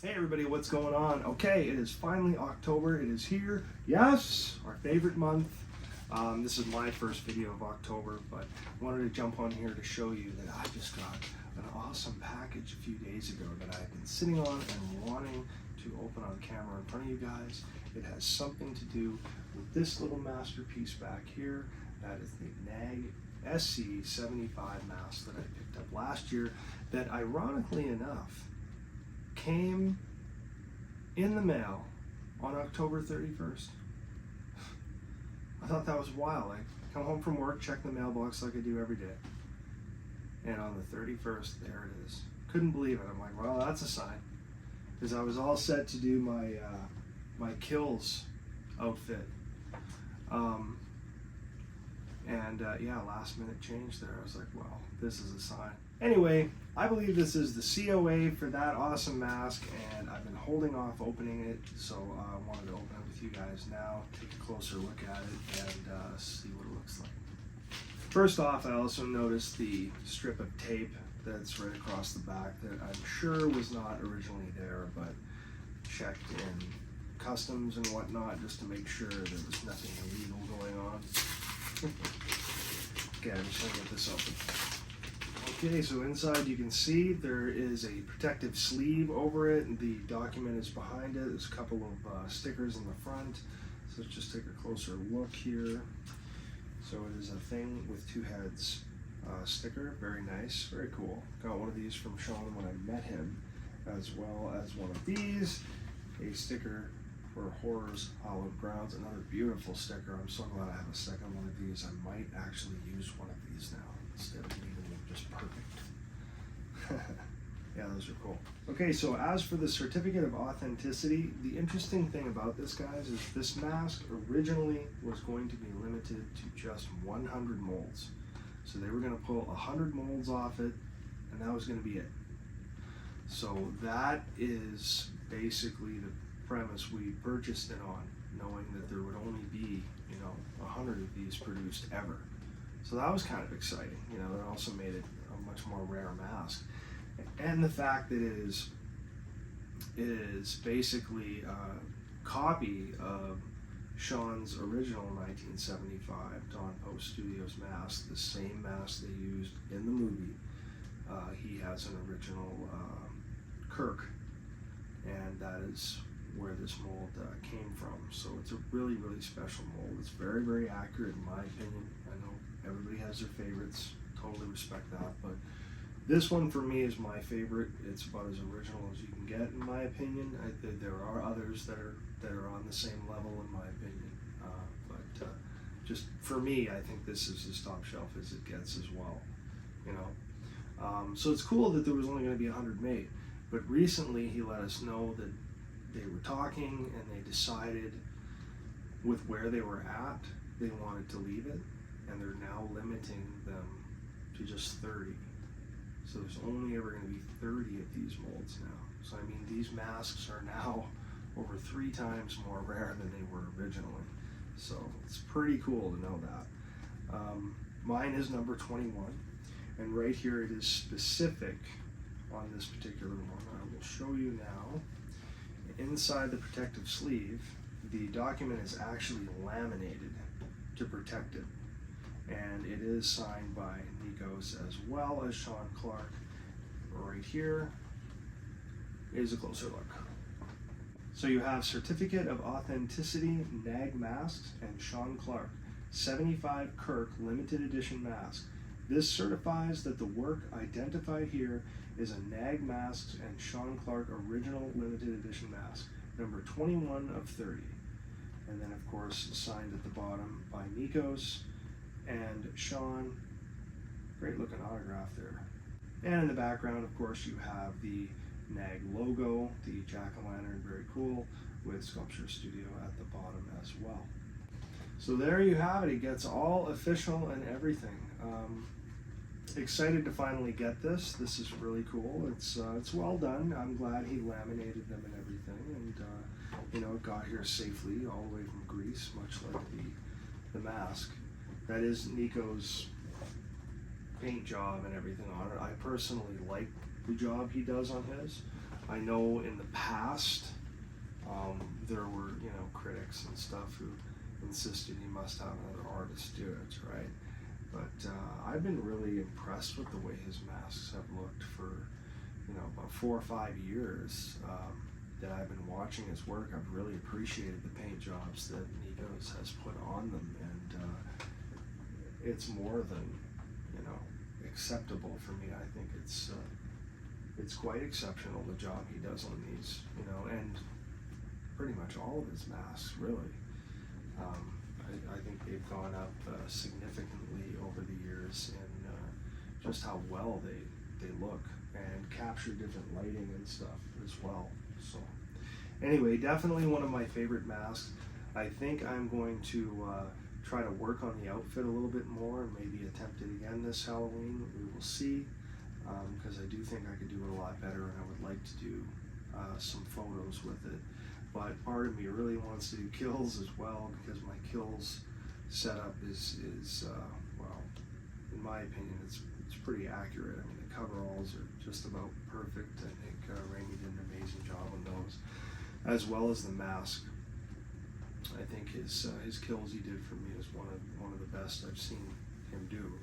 Hey everybody, what's going on? Okay, it is finally October. It is here. Yes, our favorite month. This is my first video of October, but I wanted to jump on here to show you that I just got an awesome package a few days ago that I've been sitting on and wanting to open on camera in front of you guys. It has something to do with this little masterpiece back here. That is the NAG SC75 mask that I picked up last year that, ironically enough, came in the mail on October 31st. I thought that was wild. I come home from work, check the mailbox like I do every day, and on the 31st, there it is. Couldn't believe it. I'm like, well, that's a sign, because I was all set to do my kills outfit, yeah, last minute change there. I was like, well, this is a sign. Anyway, I believe this is the COA for that awesome mask, and I've been holding off opening it, so I wanted to open it with you guys now, take a closer look at it, and see what it looks like. First off, I also noticed the strip of tape that's right across the back that I'm sure was not originally there, but checked in customs and whatnot just to make sure there was nothing illegal going on. Okay, I'm just gonna get this open. Okay, so inside you can see there is a protective sleeve over it, and the document is behind it. There's a couple of stickers in the front. So let's just take a closer look here. So it is a thing with two heads sticker, very nice, very cool. Got one of these from Sean when I met him, as well as one of these, a sticker for Horrors Hallowed Grounds, another beautiful sticker. I'm so glad I have a second one of these. I might actually use one of these now instead of leaving them just perfect. Yeah, those are cool. Okay, so as for the certificate of authenticity, the interesting thing about this, guys, is this mask originally was going to be limited to just 100 molds. So they were going to pull 100 molds off it, and that was going to be it. So that is basically the premise we purchased it on, knowing that there would only be, 100 of these produced ever. So that was kind of exciting. That also made it a much more rare mask. And the fact that it is basically a copy of Sean's original 1975 Dawn Post Studios mask, the same mask they used in the movie. He has an original Kirk, and that is where this mold came from. So it's a really, really special mold. It's very, very accurate in my opinion. I know everybody has their favorites, totally respect that, but this one for me is my favorite. It's about as original as you can get in my opinion. There are others that are on the same level in my opinion, but just for me, I think this is as top shelf as it gets as well. So it's cool that there was only going to be 100 made, but recently he let us know that they were talking and they decided with where they were at, they wanted to leave it, and they're now limiting them to just 30. So there's only ever going to be 30 of these molds now. So I mean, these masks are now over 3 times more rare than they were originally. So it's pretty cool to know that. Mine is number 21, and right here it is specific on this particular one. I will show you now. Inside the protective sleeve, the document is actually laminated to protect it, and it is signed by Nikos as well as Sean Clark. Right here is a closer look. So you have Certificate of Authenticity NAG Masks and Sean Clark 75 Kirk Limited Edition Mask. This certifies that the work identified here is a NAG Masks and Sean Clark Original Limited Edition Mask, number 21 of 30. And then of course signed at the bottom by Nikos and Sean. Great looking autograph there. And in the background, of course, you have the NAG logo, the jack-o'-lantern, very cool, with Sculpture Studio at the bottom as well. So there you have it. It gets all official and everything. Excited to finally get this. This is really cool. It's well done. I'm glad he laminated them and everything, and it got here safely all the way from Greece, much like the mask. That is Nikos' paint job and everything on it. I personally like the job he does on his. I know in the past there were, you know, critics and stuff who insisted you must have another artist do it, right? But I've been really impressed with the way his masks have looked for, you know, about 4 or 5 years that I've been watching his work. I've really appreciated the paint jobs that Nikos has put on them, and it's more than, you know, acceptable for me. I think it's quite exceptional, the job he does on these, you know, and pretty much all of his masks, really. I think they've gone up significantly over the years in just how well they look and capture different lighting and stuff as well. So anyway, definitely one of my favorite masks. I think I'm going to try to work on the outfit a little bit more and maybe attempt it again this Halloween. We will see, because I do think I could do it a lot better, and I would like to do some photos with it. But part of me really wants to do kills as well, because my kills setup is well, in my opinion, it's pretty accurate. I mean, the coveralls are just about perfect. I think Raimi did an amazing job on those, as well as the mask. I think his kills he did for me is one of the best I've seen him do,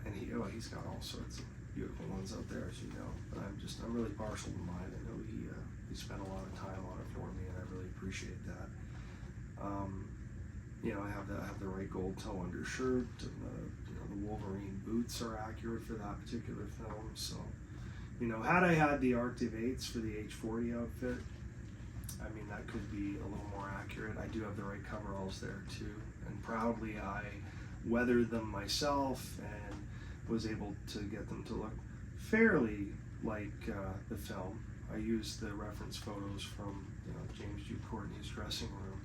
and he's got all sorts of beautiful ones out there, as you know. But I'm really partial to mine. I know he spent a lot of time on it for me, and I really appreciate that. You know, I have the right gold toe undershirt, and the Wolverine boots are accurate for that particular film. So, you know, had I had the Arctic 8s for the H40 outfit, I mean, that could be a little more accurate. I do have the right coveralls there too, and proudly I weathered them myself and was able to get them to look fairly like the film. I used the reference photos from, you know, James Jude Courtney's dressing room,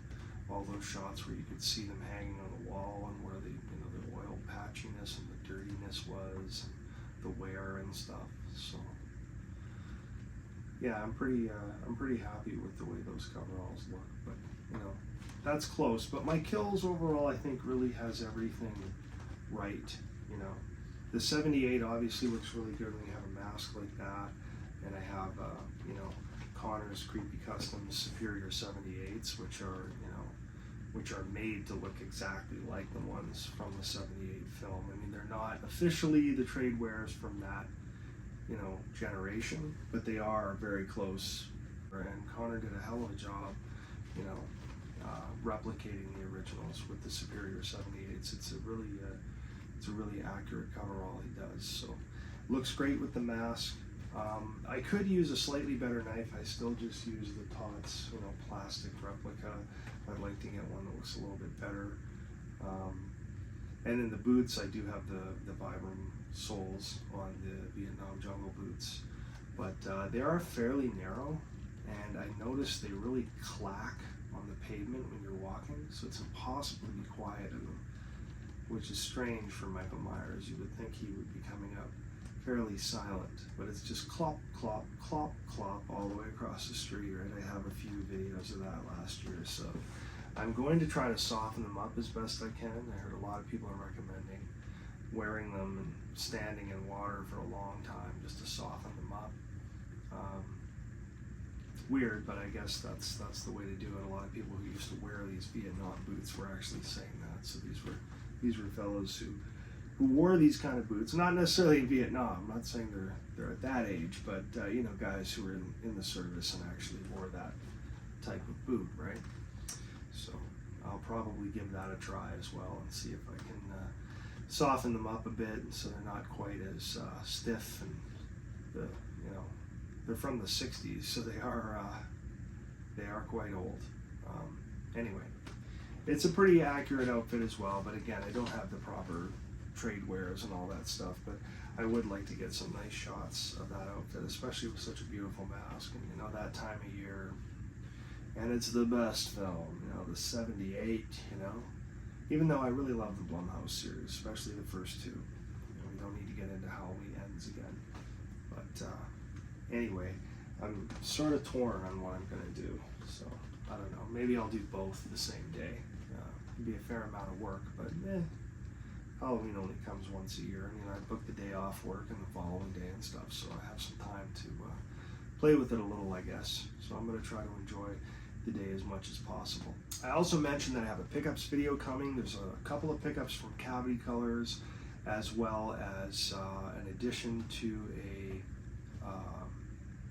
all those shots where you could see them hanging on the wall and where the, you know, the oil patchiness and the dirtiness was, and the wear and stuff. So yeah, I'm pretty happy with the way those coveralls look. But you know, that's close. But my kills overall, I think, really has everything right. You know, the 78 obviously looks really good when you have a mask like that. And I have, you know, Connor's Creepy Customs Superior 78s, which are made to look exactly like the ones from the 78 film. I mean, they're not officially the trade wares from that, you know, generation, but they are very close. And Connor did a hell of a job, you know, replicating the originals with the Superior 78s. It's a really accurate coverall he does. So looks great with the mask. I could use a slightly better knife. I still just use the Tots, you know, plastic replica. I'd like to get one that looks a little bit better. And in the boots, I do have the Vibram soles on the Vietnam Jungle boots, but they are fairly narrow, and I noticed they really clack on the pavement when you're walking, so it's impossible to be quiet in them, which is strange for Michael Myers. You would think he would be coming up fairly silent, but it's just clop, clop, clop, clop all the way across the street, right? I have a few videos of that last year, so I'm going to try to soften them up as best I can. I heard a lot of people are recommending wearing them and standing in water for a long time just to soften them up. Weird, but I guess that's the way to do it. A lot of people who used to wear these Vietnam boots were actually saying that. So these were fellows who wore these kind of boots, not necessarily in Vietnam. I'm not saying they're at that age, but you know, guys who were in the service and actually wore that type of boot, right? So I'll probably give that a try as well and see if I can soften them up a bit so they're not quite as stiff, and you know, they're from the 60s, so they are quite old. Anyway, it's a pretty accurate outfit as well, but again, I don't have the proper trade wares and all that stuff, but I would like to get some nice shots of that outfit, especially with such a beautiful mask, and you know, that time of year, and it's the best film, you know, the 78, you know, even though I really love the Blumhouse series, especially the first two. You know, we don't need to get into Halloween Ends again, but anyway, I'm sort of torn on what I'm going to do, so I don't know, maybe I'll do both the same day. It'd be a fair amount of work, but Halloween only comes once a year, and you know, I book the day off work and the following day and stuff, so I have some time to play with it a little, I guess. So I'm going to try to enjoy the day as much as possible. I also mentioned that I have a pickups video coming. There's a couple of pickups from Cavity Colors, as well as an addition to a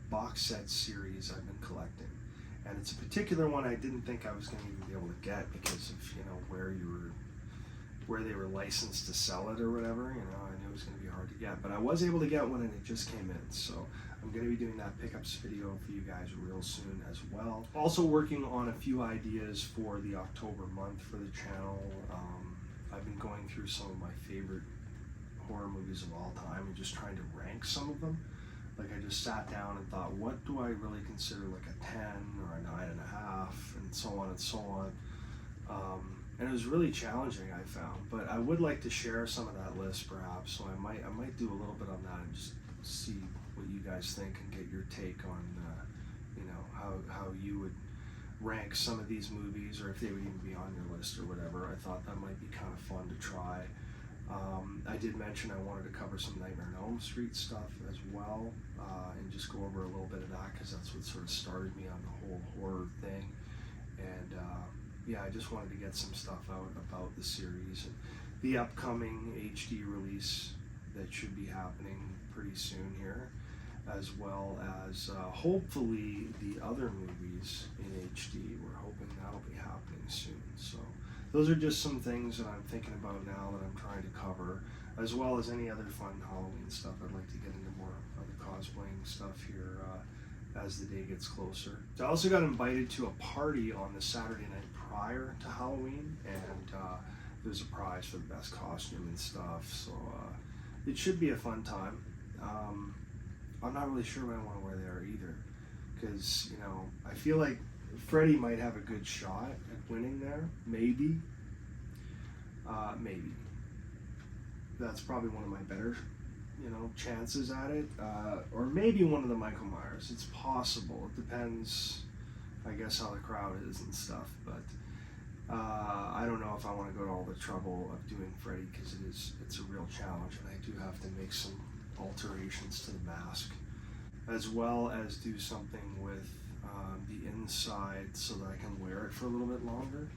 box set series I've been collecting. And it's a particular one I didn't think I was going to even be able to get because of, you know, where they were licensed to sell it or whatever. You know, I knew it was going to be hard to get, but I was able to get one and it just came in. So I'm going to be doing that pickups video for you guys real soon as well. Also working on a few ideas for the October month for the channel. I've been going through some of my favorite horror movies of all time and just trying to rank some of them. Like I just sat down and thought, what do I really consider like a 10 or a 9.5 and so on and so on. And it was really challenging, I found, but I would like to share some of that list perhaps, so I might do a little bit on that and just see what you guys think and get your take on you know, how you would rank some of these movies, or if they would even be on your list or whatever. I thought that might be kind of fun to try. I did mention I wanted to cover some Nightmare on Elm Street stuff as well, and just go over a little bit of that because that's what sort of started me on the whole horror thing. And yeah, I just wanted to get some stuff out about the series and the upcoming HD release that should be happening pretty soon here, as well as hopefully the other movies in HD. We're hoping that'll be happening soon. So those are just some things that I'm thinking about now that I'm trying to cover, as well as any other fun Halloween stuff. I'd like to get into more of the cosplaying stuff here as the day gets closer. So I also got invited to a party on the Saturday night prior to Halloween, and there's a prize for the best costume and stuff, so it should be a fun time. I'm not really sure what I want to wear there either, because, you know, I feel like Freddy might have a good shot at winning there, maybe. Maybe. That's probably one of my better, you know, chances at it, or maybe one of the Michael Myers. It's possible. It depends, I guess, how the crowd is and stuff, but I don't know if I want to go to all the trouble of doing Freddy, because it's a real challenge, and I do have to make some alterations to the mask, as well as do something with the inside so that I can wear it for a little bit longer,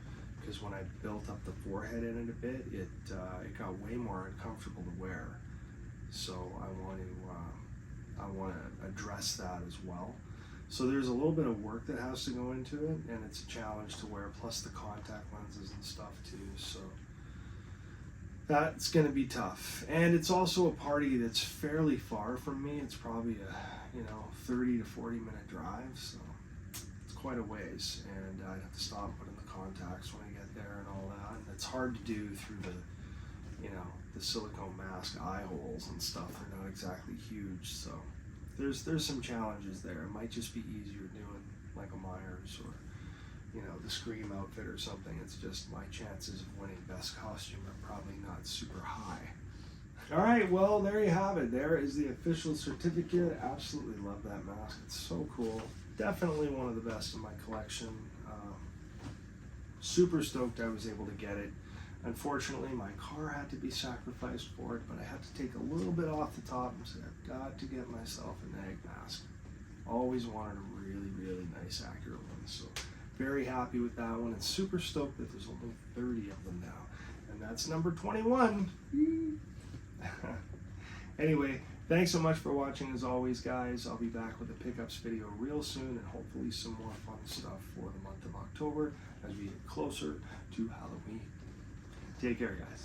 because when I built up the forehead in it a bit, it got way more uncomfortable to wear. So I want to address that as well. So there's a little bit of work that has to go into it, and it's a challenge to wear, plus the contact lenses and stuff too. So that's going to be tough. And it's also a party that's fairly far from me. It's probably a 30 to 40 minute drive, so it's quite a ways. And I'd have to stop and put in the contacts when I get there and all that. And it's hard to do through the silicone mask eye holes and stuff. They're not exactly huge, so there's some challenges there. It might just be easier doing Michael Myers or, you know, the Scream outfit or something. It's just my chances of winning best costume are probably not super high. All right, well, there you have it. There is the official certificate. Absolutely love that mask. It's so cool. Definitely one of the best in my collection. Super stoked I was able to get it. Unfortunately, my car had to be sacrificed for it, but I had to take a little bit off the top and say, I've got to get myself a NAG mask. Always wanted a really, really nice, accurate one. So very happy with that one, and super stoked that there's only 30 of them now. And that's number 21. Anyway, thanks so much for watching as always, guys. I'll be back with a pickups video real soon, and hopefully some more fun stuff for the month of October as we get closer to Halloween. Take care, guys.